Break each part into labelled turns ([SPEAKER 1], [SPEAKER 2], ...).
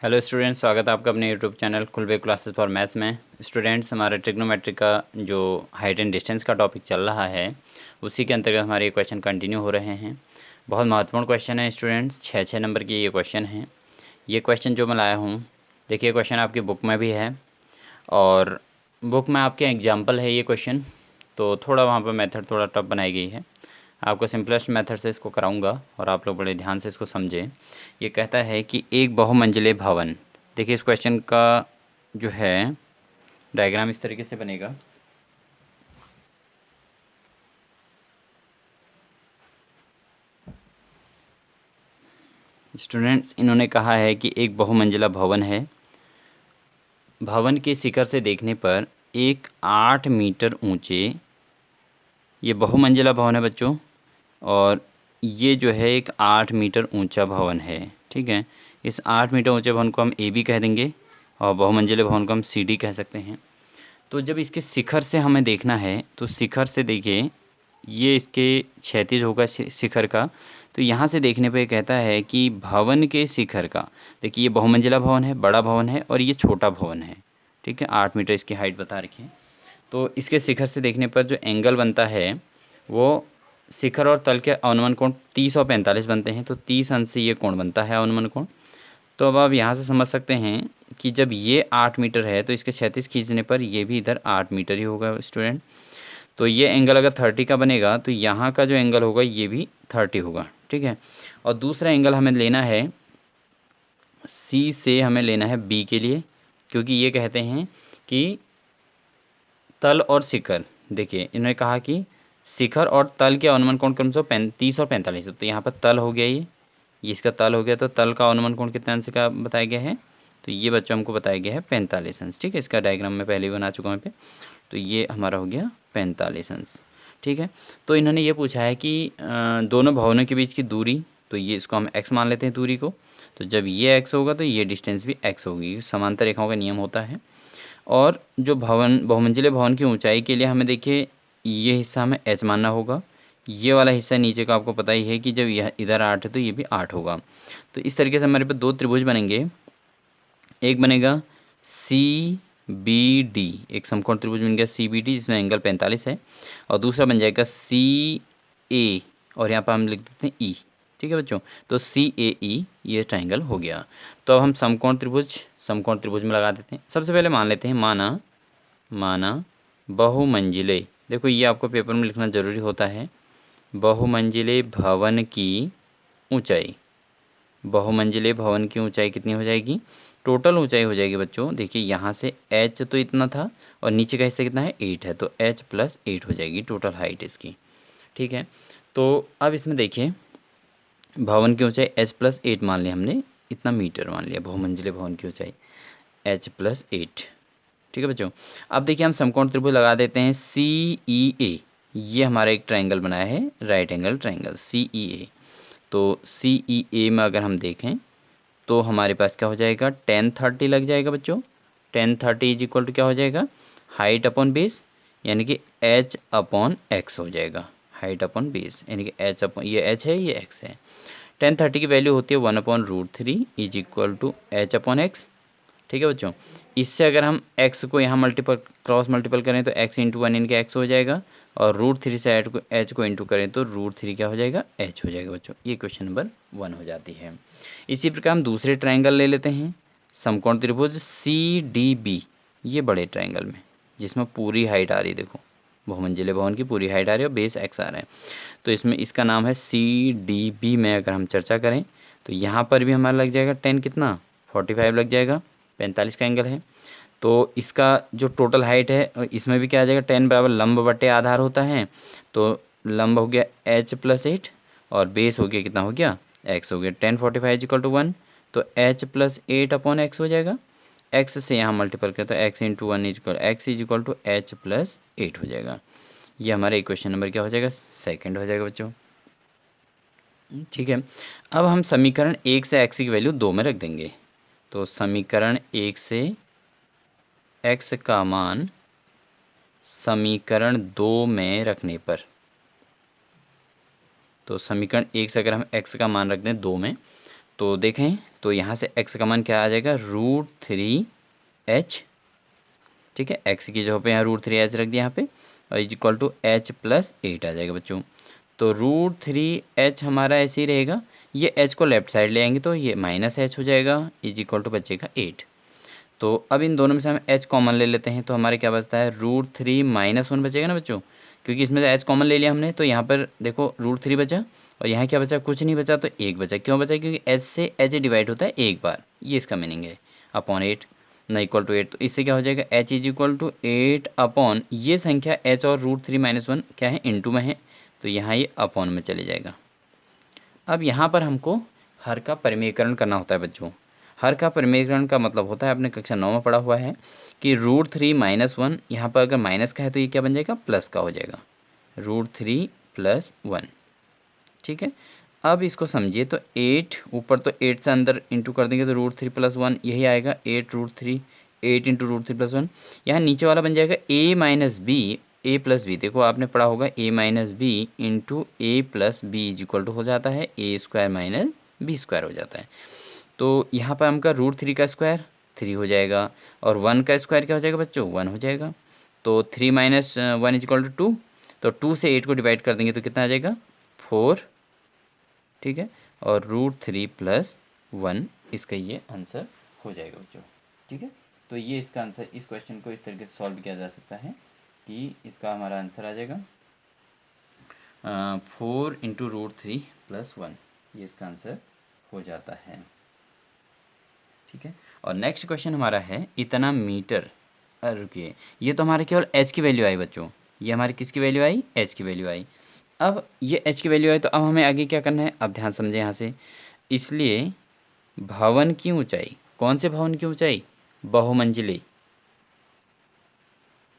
[SPEAKER 1] Hello students, स्वागत है आपका अपने YouTube channel खुलबे classes for maths में। स्टूडेंट्स, हमारा ट्रिग्नोमेट्री का जो हाइट एंड डिस्टेंस का टॉपिक चल रहा है उसी के अंतर्गत हमारे ये क्वेश्चन कंटिन्यू हो रहे हैं। बहुत महत्वपूर्ण क्वेश्चन है स्टूडेंट्स, 6 नंबर की ये क्वेश्चन है। ये क्वेश्चन जो मैं लाया हूँ, देखिए क्वेश्चन आपकी बुक में भी है और बुक में आपके एग्जाम्पल है ये क्वेश्चन, तो थोड़ा वहाँ पर मेथड थोड़ा टफ बनाई गई है। आपको सिंपलेस्ट मेथड से इसको कराऊंगा और आप लोग बड़े ध्यान से इसको समझें। ये कहता है कि एक बहुमंजिले भवन, देखिए इस क्वेश्चन का जो है डायग्राम इस तरीके से बनेगा। स्टूडेंट्स, इन्होंने कहा है कि एक बहुमंजिला भवन है। भवन के शिखर से देखने पर एक 8 मीटर ऊंचे, ये बहुमंजिला भवन है बच्चों, और ये जो है एक 8 मीटर ऊंचा भवन है। ठीक है, इस 8 मीटर ऊंचे भवन को हम ए बी कह देंगे और बहुमंजिले भवन को हम सी डी कह सकते हैं। तो जब इसके शिखर से हमें देखना है तो शिखर से देखिए, ये इसके क्षैतिज होगा शिखर का, तो यहाँ से देखने पे कहता है कि भवन के शिखर का, देखिए ये बहुमंजिला भवन है, बड़ा भवन है और ये छोटा भवन है। ठीक है, 8 मीटर इसकी हाइट बता रखी है। तो इसके शिखर से देखने पर जो एंगल बनता है वो शिखर और तल के अनुमान कोण 30 और 45 बनते हैं, तो 30 अंश से ये कोण बनता है अनुमान कोण। तो अब आप यहाँ से समझ सकते हैं कि जब ये 8 मीटर है तो इसके 36 खींचने पर ये भी इधर 8 मीटर ही होगा स्टूडेंट। तो ये एंगल अगर 30 का बनेगा तो यहाँ का जो एंगल होगा ये भी 30 होगा। ठीक है, और दूसरा एंगल हमें लेना है सी से, हमें लेना है बी के लिए, क्योंकि ये कहते हैं कि तल और शिखर, देखिए इन्होंने कहा कि शिखर और तल के अनुमान कोण क्रमशः 30 और 45, तो यहाँ पर तल हो गया, ये इसका तल हो गया, तो तल का अनुमान कोण कितने अंश का बताया गया है, तो ये बच्चों हमको बताया गया है 45 अंश। ठीक है, इसका डायग्राम मैं पहले ही बना चुका हूँ पे, तो ये हमारा हो गया 45 अंश। ठीक है, तो इन्होंने ये पूछा है कि दोनों भवनों के बीच की दूरी, तो ये इसको हम x मान लेते हैं दूरी को, तो जब ये x होगा तो ये डिस्टेंस भी x होगी, समांतर रेखाओं का नियम होता है। और जो भवन बहुमंजिले भवन की ऊंचाई के लिए हमें देखिए ये हिस्सा हमें h मानना होगा, ये वाला हिस्सा नीचे का आपको पता ही है कि जब यह इधर 8 है तो ये भी 8 होगा। तो इस तरीके से हमारे पास दो त्रिभुज बनेंगे, एक बनेगा सी बी डी, एक समकोण त्रिभुज बन गया सी बी डी जिसमें एंगल 45 है, और दूसरा बन जाएगा सी ए, और यहाँ पर हम लिख देते हैं ई। ठीक है बच्चों, तो सी ए ई ये ट्राइंगल हो गया। तो अब हम समकोण त्रिभुज में लगा देते हैं। सबसे पहले मान लेते हैं, माना बहुमंजिले, देखो ये आपको पेपर में लिखना ज़रूरी होता है, बहुमंजिले भवन की ऊंचाई, बहुमंजिले भवन की ऊंचाई कितनी हो जाएगी, टोटल ऊंचाई हो जाएगी बच्चों, देखिए यहाँ से h तो इतना था और नीचे का हिस्सा कितना है 8 है, तो h + 8 हो जाएगी टोटल हाइट इसकी। ठीक है, तो अब इसमें देखिए भवन की ऊंचाई h + 8 मान लिया हमने, इतना मीटर मान लिया बहुमंजिले भवन की ऊंचाई h + 8। ठीक है बच्चों, अब देखिए हम समकोण त्रिभुज लगा देते हैं सी ई ए, ये हमारा एक ट्राइंगल बनाया है, राइट एंगल ट्राइंगल सी ई ए। तो सी ई ए में अगर हम देखें तो हमारे पास क्या हो जाएगा, tan 30 लग जाएगा बच्चों। tan 30 = क्या हो जाएगा, हाइट अपॉन बेस, यानी कि h/x हो जाएगा, हाइट अपॉन बेस यानी कि ये h है ये x है। tan 30 की वैल्यू होती है 1/√3 = h/x। ठीक है बच्चों, इससे अगर हम x को यहाँ क्रॉस मल्टीपल करें तो x × 1 इनके x हो जाएगा, और √3 से h को इंटू करें तो √3 क्या हो जाएगा, h हो जाएगा बच्चों। ये क्वेश्चन नंबर 1 हो जाती है। इसी प्रकार हम दूसरे ट्रायंगल ले लेते हैं, समकोण त्रिभुज सी डी बी, ये बड़े ट्रायंगल में जिसमें पूरी हाइट आ रही है, देखो बहुमंजिले भवन की पूरी हाइट आ रही है और बेस x आ रहा है, तो इसमें इसका नाम है सी डी बी में अगर हम चर्चा करें तो यहाँ पर भी हमारा लग जाएगा 10 कितना 45 लग जाएगा, 45 का एंगल है। तो इसका जो टोटल हाइट है इसमें भी क्या आ जाएगा, 10 बराबर लंब बटे आधार होता है, तो लंब हो गया h + 8 और बेस हो गया कितना हो गया x हो गया, 10 45 = 1, तो h + 8/x हो जाएगा, x से यहाँ मल्टीपल करें तो x × 1 x = h + 8 हो जाएगा। ये हमारा इक्वेशन नंबर क्या हो जाएगा, सेकंड हो जाएगा बच्चों। ठीक है, अब हम समीकरण 1 से x की वैल्यू 2 में रख देंगे, तो समीकरण 1 से x का मान समीकरण 2 में रखने पर, तो समीकरण 1 से अगर हम x का मान रख दें 2 में तो देखें तो यहाँ से x का मान क्या आ जाएगा, √3h। ठीक है, x की जगह पे यहाँ √3h रख दिया यहाँ पे, और इज इक्वल टू h+8 आ जाएगा बच्चों। तो √3h हमारा ऐसे ही रहेगा, ये h को लेफ्ट साइड ले आएंगे तो ये -h हो जाएगा, इज इक्वल टू बचेगा 8। तो अब इन दोनों में से हम h कॉमन ले लेते हैं, तो हमारे क्या बचता है, √3 - 1 बचेगा ना बच्चों, क्योंकि इसमें से h कॉमन ले लिया हमने, तो यहाँ पर देखो √3 बचा, और यहाँ क्या बचा, कुछ नहीं बचा, तो 1 बचा। क्यों बचा, क्योंकि h से h डिवाइड होता है एक बार, ये इसका मीनिंग है, अपॉन 8 न इक्वल टू 8। तो इससे क्या हो जाएगा, h is equal to 8 upon ये संख्या h और √3 - 1 क्या है, इनटू में है, तो यहाँ ये अपॉन में चले जाएगा। अब यहाँ पर हमको हर का परिमेयकरण करना होता है बच्चों। हर का परिमेयकरण का मतलब होता है, आपने कक्षा 9 में पढ़ा हुआ है कि √3 - 1, यहाँ पर अगर माइनस का है तो ये क्या बन जाएगा, प्लस का हो जाएगा, √3 + 1। ठीक है, अब इसको समझिए, तो 8 ऊपर, तो 8 से अंदर इंटू कर देंगे तो √3 + 1 यही आएगा, 8 इंटू √3 + 1। यहाँ नीचे वाला बन जाएगा a - b देखो आपने पढ़ा होगा a - b into a+b is equal to हो जाता है a² - b² हो जाता है। तो यहाँ पर हमका √3 का स्क्वायर 3 हो जाएगा, और 1 का स्क्वायर क्या हो जाएगा बच्चों, 1 हो जाएगा। तो 3 - 1 इज इक्वल टू 2, तो 2 से 8 को डिवाइड कर देंगे तो कितना आ जाएगा, 4। ठीक है, और √3 + 1 इसका ये आंसर हो जाएगा बच्चों। ठीक है, तो ये इसका आंसर, इस क्वेश्चन को इस तरीके से सॉल्व किया जा सकता है कि इसका हमारा आंसर आ जाएगा 4 इंटू √3 + 1, ये इसका आंसर हो जाता है। ठीक है, और नेक्स्ट क्वेश्चन हमारा है इतना मीटर, रुकिए, ये तो हमारे केवल h की वैल्यू आई बच्चों, ये हमारी किसकी वैल्यू आई, h की वैल्यू आई। अब ये h की वैल्यू आई, तो अब हमें आगे क्या करना है, अब ध्यान समझें यहाँ से। इसलिए भवन की ऊंचाई, कौन से भवन की ऊंचाई, बहुमंजिले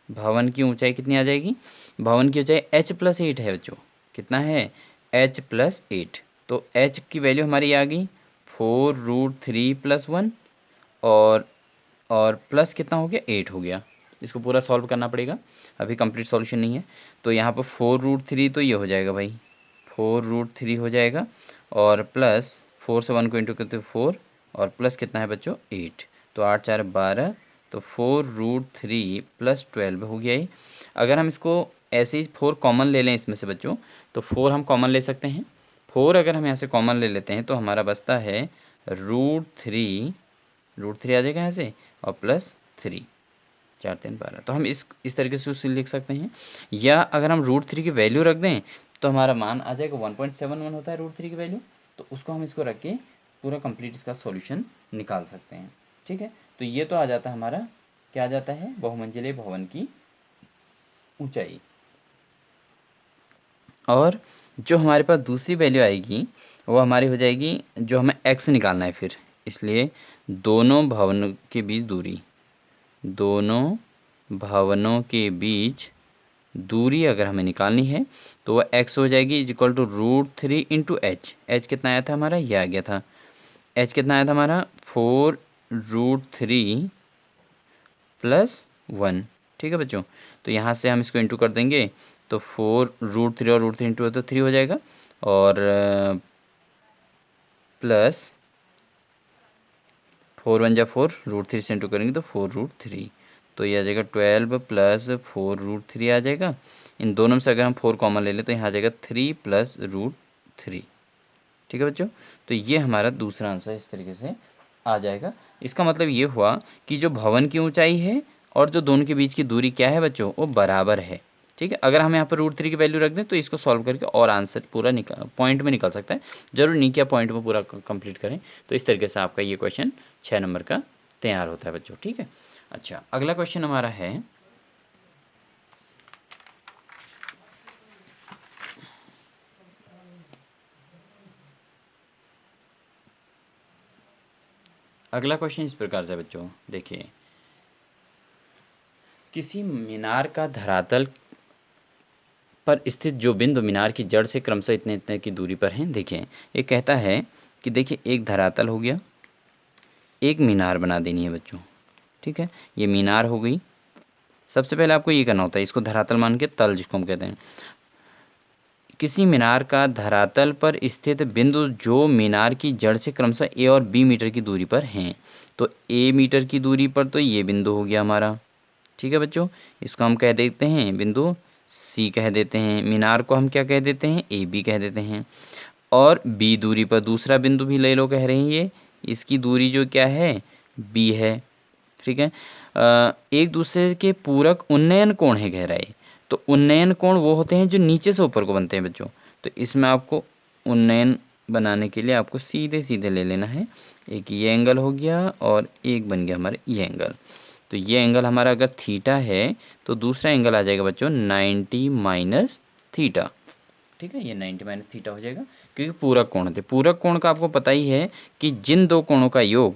[SPEAKER 1] भवन की ऊंचाई कितनी आ जाएगी, भवन की ऊंचाई h+8 है बच्चों, कितना है, h+8। तो h की वैल्यू हमारी आ गई 4 √3 + 1, और प्लस कितना हो गया, 8 हो गया। इसको पूरा सॉल्व करना पड़ेगा, अभी कंप्लीट सॉल्यूशन नहीं है। तो यहाँ पर 4 √3 तो ये हो जाएगा भाई, 4 √3 हो जाएगा, और प्लस 4 से 1 को इंटू करते 4, और प्लस कितना है बच्चों, 8। तो 8 4 12, तो 4 √3 + 12 हो गया ये। अगर हम इसको ऐसे ही 4 कॉमन ले लें इसमें से बच्चों, तो 4 हम कॉमन ले सकते हैं। 4 अगर हम यहाँ से कॉमन ले लेते हैं तो हमारा बचता है √3 आ जाएगा यहाँ से, और +3, 4 3 12। तो हम इस तरीके से उसे लिख सकते हैं, या अगर हम √3 की वैल्यू रख दें तो हमारा मान आ जाएगा 1.71 होता है √3 की वैल्यू। तो उसको हम इसको रख के पूरा कंप्लीट इसका सॉल्यूशन निकाल सकते हैं। ठीक है, तो ये तो आ जाता है हमारा, क्या आ जाता है, बहुमंजिले भवन की ऊंचाई। और जो हमारे पास दूसरी वैल्यू आएगी वो हमारी हो जाएगी, जो हमें x निकालना है फिर, इसलिए दोनों भवनों के बीच दूरी, दोनों भवनों के बीच दूरी अगर हमें निकालनी है तो वह x हो जाएगी is equal to √3 into h. H कितना आया था हमारा, ये आ गया था, h कितना आया था हमारा, 4 √3 + 1। ठीक है बच्चों, तो यहाँ से हम इसको इंटू कर देंगे, तो 4 √3 और √3 इंटू तो 3 हो जाएगा, और प्लस 4 1 जा 4, √3 से इंटू करेंगे तो 4 √3, तो ये आ जाएगा 12 + 4 √3 आ जाएगा। इन दोनों में से अगर हम 4 कॉमन ले लें तो यहाँ आ जाएगा 3 + √3। ठीक है बच्चों, तो ये हमारा दूसरा आंसर इस तरीके से आ जाएगा। इसका मतलब ये हुआ कि जो भवन की ऊंचाई है और जो दोनों के बीच की दूरी क्या है बच्चों, वो बराबर है। ठीक है, अगर हम यहाँ पर √3 की वैल्यू रख दें तो इसको सॉल्व करके और आंसर पूरा पॉइंट में निकल सकता है। जरूर नहीं किया पॉइंट में पूरा कंप्लीट करें। तो इस तरीके से आपका ये क्वेश्चन 6 नंबर का तैयार होता है बच्चों। ठीक है, अच्छा अगला क्वेश्चन हमारा है, अगला क्वेश्चन इस प्रकार से बच्चों, देखिए किसी मीनार का धरातल पर स्थित जो बिंदु मीनार की जड़ से क्रमशः इतने इतने की दूरी पर हैं। देखिए ये कहता है कि देखिए एक धरातल हो गया, एक मीनार बना देनी है बच्चों। ठीक है, ये मीनार हो गई। सबसे पहले आपको ये करना होता है, इसको धरातल मान के तल जिसको हम कहते हैं, किसी मीनार का धरातल पर स्थित बिंदु जो मीनार की जड़ से क्रमशः ए और बी मीटर की दूरी पर हैं। तो ए मीटर की दूरी पर तो ये बिंदु हो गया हमारा। ठीक है बच्चों, इसको हम कह देते हैं बिंदु सी कह देते हैं। मीनार को हम क्या कह देते हैं, ए बी कह देते हैं। और बी दूरी पर दूसरा बिंदु भी ले लो, कह रहे हैं ये, इसकी दूरी जो क्या है, बी है। ठीक है। एक दूसरे के पूरक उन्नयन कोण है गहराई। तो उन्नयन कोण वो होते हैं जो नीचे से ऊपर को बनते हैं बच्चों। तो इसमें आपको उन्नयन बनाने के लिए आपको सीधे सीधे ले लेना है। एक ये एंगल हो गया और एक बन गया हमारा ये एंगल। तो ये एंगल हमारा अगर थीटा है तो दूसरा एंगल आ जाएगा बच्चों 90 माइनस थीटा। ठीक है, ये 90 माइनस थीटा हो जाएगा, क्योंकि पूरक कोण थे। पूरक कोण का आपको पता ही है कि जिन दो कोणों का योग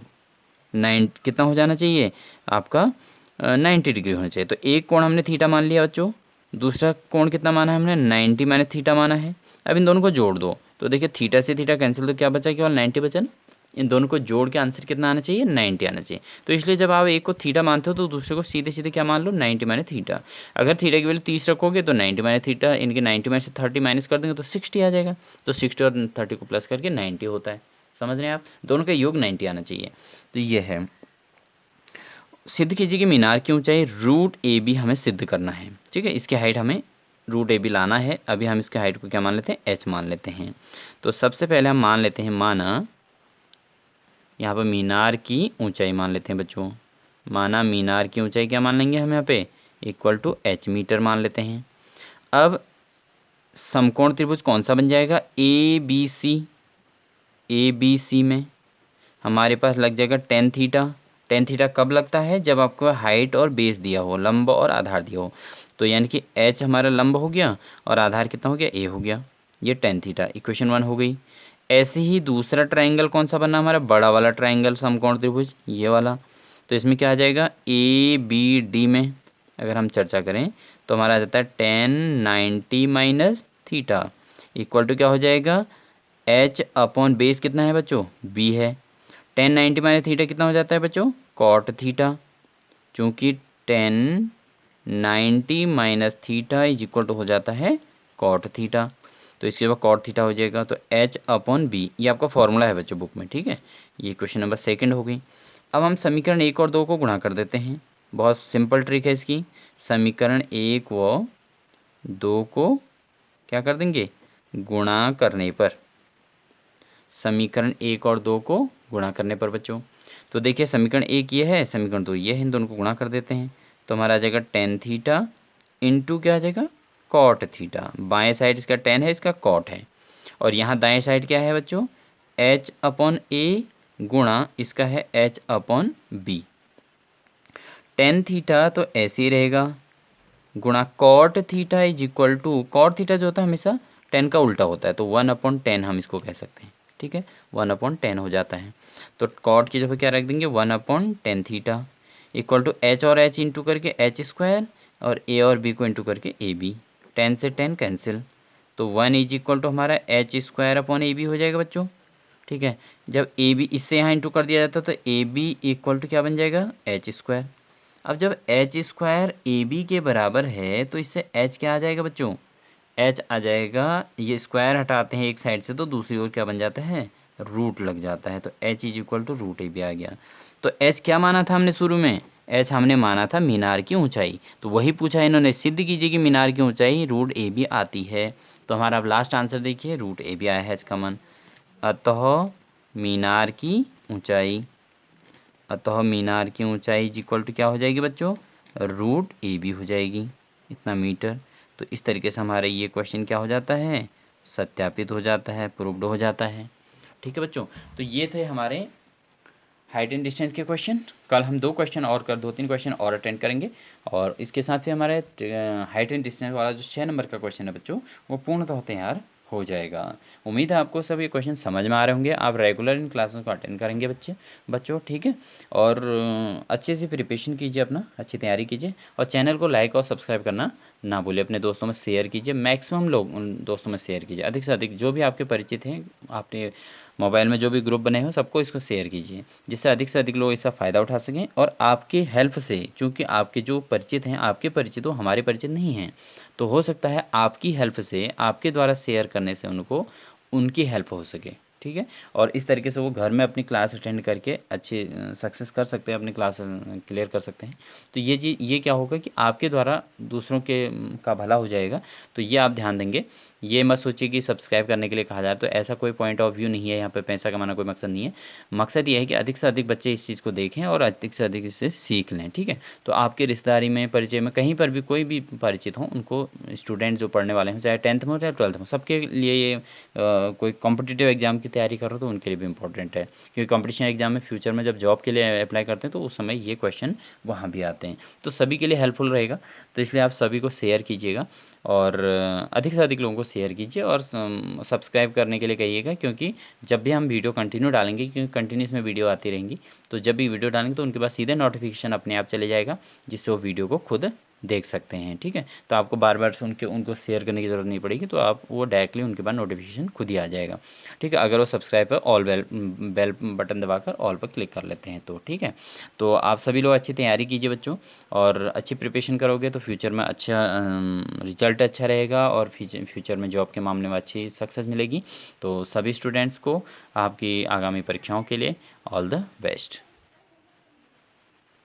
[SPEAKER 1] कितना हो जाना चाहिए आपका, 90 डिग्री होना चाहिए। तो एक कोण हमने थीटा मान लिया बच्चों, दूसरा कोण कितना माना है हमने, 90 माइनस थीटा माना है। अब इन दोनों को जोड़ दो तो देखिए थीटा से थीटा कैंसिल, तो क्या बचा, केवल 90 बचा ना। इन दोनों को जोड़ के आंसर कितना आना चाहिए, 90 आना चाहिए। तो इसलिए जब आप एक को थीटा मानते हो तो दूसरे को सीधे सीधे क्या मान लो, 90 माइनस थीटा। अगर थीटा की वैल्यू 30 रखोगे तो 90 माइनस थीटा, इनके 90 में से 30 माइनस कर देंगे तो 60 आ जाएगा। तो 60 और 30 को प्लस करके 90 होता है। समझ रहे हैं आप, दोनों का योग 90 आना चाहिए। तो ये है, सिद्ध कीजिए कि मीनार की ऊंचाई रूट ए बी हमें सिद्ध करना है। ठीक है, इसकी हाइट हमें रूट ए बी लाना है। अभी हम इसके हाइट को क्या मान लेते हैं, एच मान लेते हैं। तो सबसे पहले हम मान लेते हैं, माना यहाँ पर मीनार की ऊंचाई मान लेते हैं बच्चों। माना मीनार की ऊंचाई क्या मान लेंगे हम यहाँ पे, इक्वल टू एच मीटर मान लेते हैं। अब समकोण त्रिभुज कौन सा बन जाएगा, A B C. A B C में हमारे पास लग जाएगा टेन थीटा। टेन थीटा कब लगता है, जब आपको हाइट और बेस दिया हो, लंब और आधार दिया हो। तो यानी कि एच हमारा लंब हो गया और आधार कितना हो गया, ए हो गया। ये टेन थीटा इक्वेशन 1 हो गई। ऐसे ही दूसरा ट्राइंगल कौन सा बनना हमारा, बड़ा वाला ट्राइंगल समकोण त्रिभुज, ये वाला। तो इसमें क्या आ जाएगा, ए बी डी में अगर हम चर्चा करें तो हमारा आ जाता है 1090 माइनस थीटा इक्वल टू क्या हो जाएगा, एच अपॉन बेस कितना है बच्चों, बी है। 1090 माइनस थीटा कितना हो जाता है बच्चों, कॉट थीटा। चूँकि 1090 minus theta is equal to हो जाता है कॉट थीटा। तो इसके बाद कॉट थीटा हो जाएगा। तो एच अपॉन बी, ये आपका फॉर्मूला है बच्चों बुक में। ठीक है, ये क्वेश्चन नंबर 2 हो गई। अब हम समीकरण 1 और 2 को गुणा कर देते हैं। बहुत सिंपल ट्रिक है इसकी। समीकरण 1 व 2 को क्या कर देंगे, गुणा करने पर। समीकरण 1 और 2 को गुणा करने पर बच्चों, तो देखिए समीकरण 1 ये है, समीकरण 2 ये है, इन दोनों को गुणा कर देते हैं। तो हमारा आ जाएगा टेन थीटा इंटू क्या आ जाएगा, कॉट थीटा। बाएं साइड इसका टेन है, इसका कॉट है। और यहाँ दाएं साइड क्या है बच्चों, एच अपॉन ए गुणा इसका है h upon b. Tan theta तो ऐसे ही रहेगा, गुणा cot theta is equal to, cot theta जो होता है हमेशा 10 का उल्टा होता है, तो 1/10 हम इसको कह सकते हैं। ठीक है, 1/10 हो जाता है। तो कॉट की जगह क्या रख देंगे, 1/10 थीटा इक्वल टू एच और एच इंटू करके एच स्क्वायर और ए और बी को इंटू करके ए बी। 10 से 10 कैंसिल, तो 1 इज इक्वल टू हमारा h square upon a b हो जाएगा बच्चों। ठीक है, जब ए बी इससे यहाँ इंटू कर दिया जाता है तो ए बी इक्वल टू क्या बन जाएगा, एच स्क्वायर। अब जब एच स्क्वायर ए बी के बराबर है तो इससे एच क्या आ जाएगा बच्चों, एच आ जाएगा, ये स्क्वायर हटाते हैं एक साइड से तो दूसरी ओर क्या बन जाता है, रूट लग जाता है। तो H is equal to root A B आ गया। तो एच क्या माना था हमने शुरू में, एच हमने माना था मीनार की ऊंचाई। तो वही पूछा इन्होंने, सिद्ध कीजिए कि मीनार की ऊंचाई रूट ए बी आती है। तो हमारा अब लास्ट आंसर देखिए, रूट ए बी आया है एच का मान। अतः मीनार की ऊंचाई, अतः मीनार की ऊंचाई इज इक्वल टू क्या हो जाएगी बच्चों, रूट ए बी हो जाएगी, इतना मीटर। तो इस तरीके से हमारा ये क्वेश्चन क्या हो जाता है, सत्यापित हो जाता है, प्रूव्ड हो जाता है। ठीक है बच्चों, तो ये थे हमारे हाइट एंड डिस्टेंस के क्वेश्चन। कल हम 2-3 क्वेश्चन और अटेंड करेंगे और इसके साथ ही हमारे हाइट एंड डिस्टेंस वाला जो 6 नंबर का क्वेश्चन है बच्चों, वो पूर्णतः तैयार हो जाएगा। उम्मीद है आपको सभी क्वेश्चन समझ में आ रहे होंगे। आप रेगुलर इन क्लासों को अटेंड करेंगे बच्चों। ठीक है, और अच्छे से प्रिपरेशन कीजिए, अपना अच्छी तैयारी कीजिए और चैनल को लाइक और सब्सक्राइब करना ना भूलिए। अपने दोस्तों में शेयर कीजिए, मैक्सिमम लोग उन दोस्तों में शेयर कीजिए, अधिक से अधिक जो भी आपके परिचित हैं, आपने मोबाइल में जो भी ग्रुप बने हो सबको इसको शेयर कीजिए, जिससे अधिक से अधिक लोग इसका फ़ायदा उठा सकें। और आपके हेल्प से, चूँकि आपके जो परिचित हैं, आपके परिचित हो, हमारे परिचित नहीं हैं, तो हो सकता है आपकी हेल्प से, आपके द्वारा शेयर करने से उनको उनकी हेल्प हो सके, ठीक है। और इस तरीके से वो घर में अपनी क्लास अटेंड करके अच्छे सक्सेस कर सकते हैं, अपनी क्लास क्लियर कर सकते हैं। तो ये क्या होगा कि आपके द्वारा दूसरों के का भला हो जाएगा। तो ये आप ध्यान देंगे। ये मत सोचिए कि सब्सक्राइब करने के लिए कहा जा रहा है, तो ऐसा कोई पॉइंट ऑफ व्यू नहीं है। यहाँ पे पैसा कमाना कोई मकसद नहीं है। मकसद ये है कि अधिक से अधिक बच्चे इस चीज़ को देखें और अधिक से अधिक इससे सीख लें, ठीक है। तो आपके रिश्तेदारी में, परिचय में, कहीं पर भी कोई भी परिचित हों, उनको स्टूडेंट जो पढ़ने वाले हों, चाहे 10th में हो चाहे 12th में, सबके लिए ये कोई कॉम्पिटिटिव एग्जाम की तैयारी कर रहे हो तो उनके लिए भी इंपॉर्टेंट है। क्योंकि कॉम्पिटिशन एग्जाम में फ्यूचर में जब जॉब के लिए अप्लाई करते हैं तो उस समय ये क्वेश्चन वहाँ भी आते हैं, तो सभी के लिए हेल्पफुल रहेगा। तो इसलिए आप सभी को शेयर कीजिएगा और अधिक से अधिक लोगों को शेयर कीजिए और सब्सक्राइब करने के लिए कहिएगा, क्योंकि जब भी हम वीडियो कंटिन्यू डालेंगे, क्योंकि कंटिन्यूस में वीडियो आती रहेंगी, तो जब भी वीडियो डालेंगे तो उनके पास सीधे नोटिफिकेशन अपने आप चले जाएगा, जिससे वो वीडियो को खुद देख सकते हैं, ठीक है। तो आपको बार बार सुन के उनको शेयर करने की ज़रूरत नहीं पड़ेगी, तो आप वो डायरेक्टली उनके पास नोटिफिकेशन खुद ही आ जाएगा, ठीक है। अगर वो सब्सक्राइब पर ऑल बेल बटन दबाकर ऑल पर क्लिक कर लेते हैं तो, ठीक है। तो आप सभी लोग अच्छी तैयारी कीजिए बच्चों, और अच्छी प्रिपरेशन करोगे तो फ्यूचर में अच्छा रिजल्ट अच्छा रहेगा और फ्यूचर में जॉब के मामले में अच्छी सक्सेस मिलेगी। तो सभी स्टूडेंट्स को आपकी आगामी परीक्षाओं के लिए ऑल द बेस्ट।